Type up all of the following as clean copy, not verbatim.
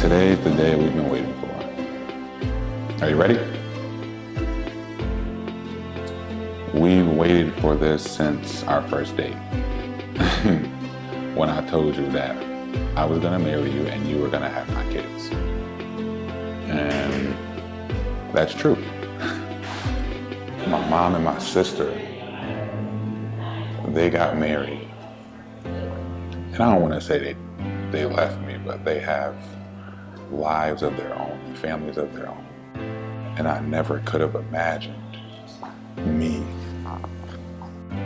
Today's the day we've been waiting for. Are you ready? We've waited for this since our first date. When I told you that I was gonna marry you and you were gonna have my kids. And that's true. My mom and my sister, they got married. And I don't wanna say they left me, but they have lives of their own, families of their own. And I never could have imagined me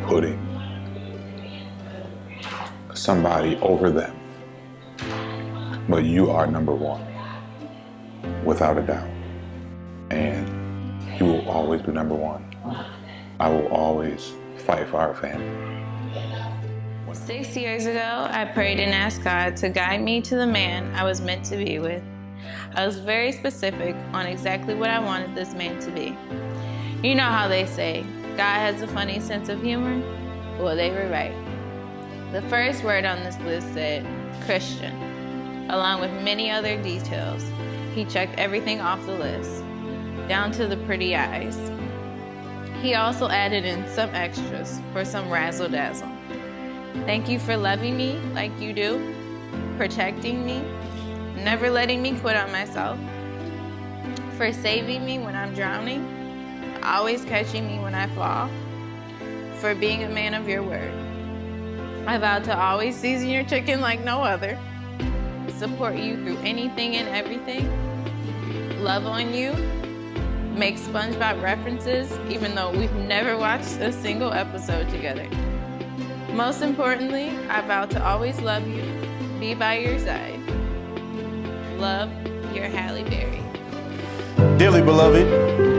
putting somebody over them. But you are number one, without a doubt. And you will always be number one. I will always fight for our family. 6 years ago, I prayed and asked God to guide me to the man I was meant to be with. I was very specific on exactly what I wanted this man to be. You know how they say, God has a funny sense of humor? Well, they were right. The first word on this list said Christian, along with many other details. He checked everything off the list, down to the pretty eyes. He also added in some extras for some razzle-dazzle. Thank you for loving me like you do, protecting me, never letting me quit on myself, for saving me when I'm drowning, always catching me when I fall, for being a man of your word. I vow to always season your chicken like no other, support you through anything and everything, love on you, make SpongeBob references even though we've never watched a single episode together. Most importantly, I vow to always love you, be by your side. Love, your Hallie Berry. Dearly beloved,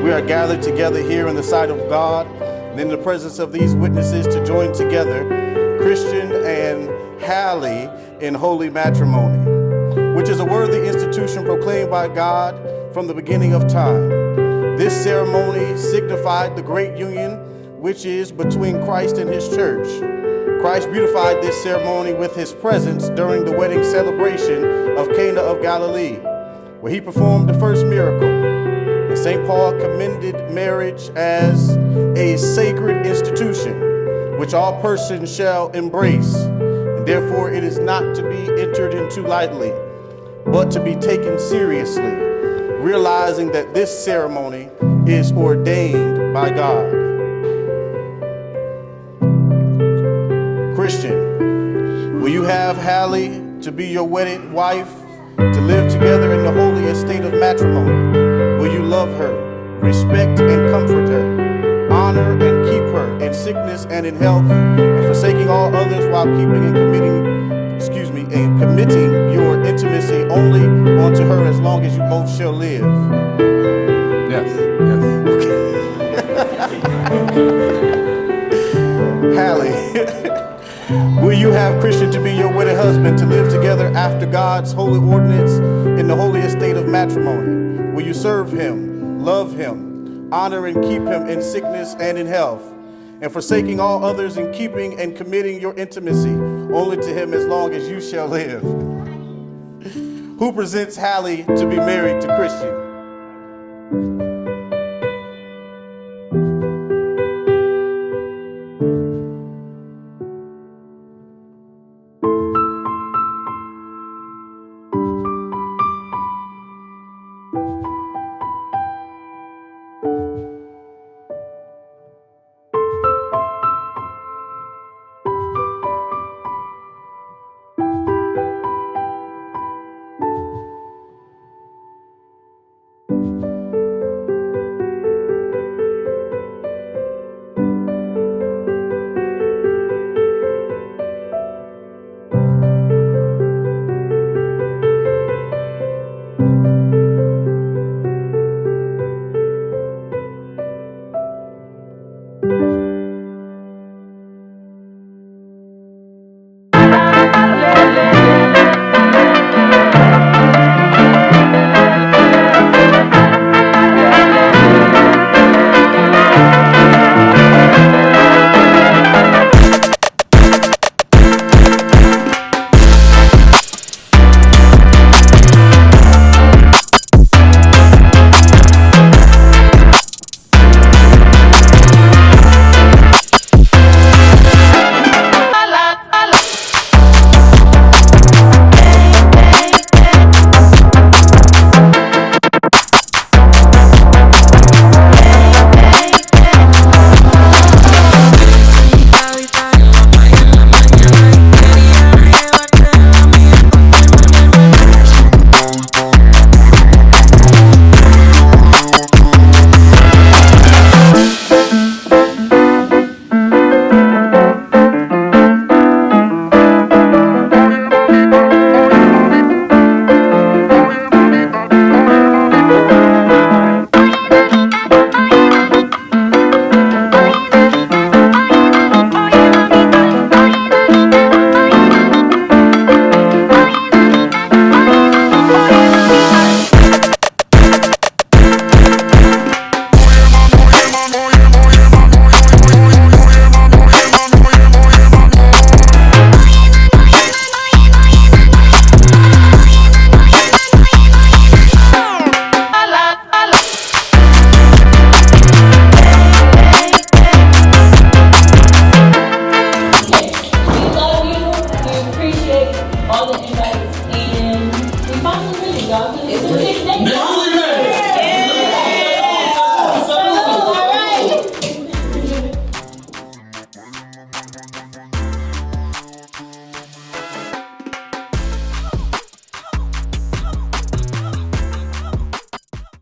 we are gathered together here in the sight of God and in the presence of these witnesses to join together Christian and Hallie in holy matrimony, which is a worthy institution proclaimed by God from the beginning of time. This ceremony signified the great union which is between Christ and his church. Christ beautified this ceremony with his presence during the wedding celebration of Cana of Galilee, where he performed the first miracle. And St. Paul commended marriage as a sacred institution, which all persons shall embrace, and therefore it is not to be entered into lightly, but to be taken seriously, realizing that this ceremony is ordained by God. Christian, will you have Hallie to be your wedded wife, to live together in the holy estate of matrimony? Will you love her, respect and comfort her, honor and keep her in sickness and in health, and forsaking all others while keeping and committing your intimacy only unto her as long as you both shall live? Yes. Hallie, will you have Christian to be your wedded husband, to live together after God's holy ordinance in the holy estate of matrimony? Will you serve him, love him, honor and keep him in sickness and in health, and forsaking all others in keeping and committing your intimacy only to him as long as you shall live? Who presents Hallie to be married to Christian?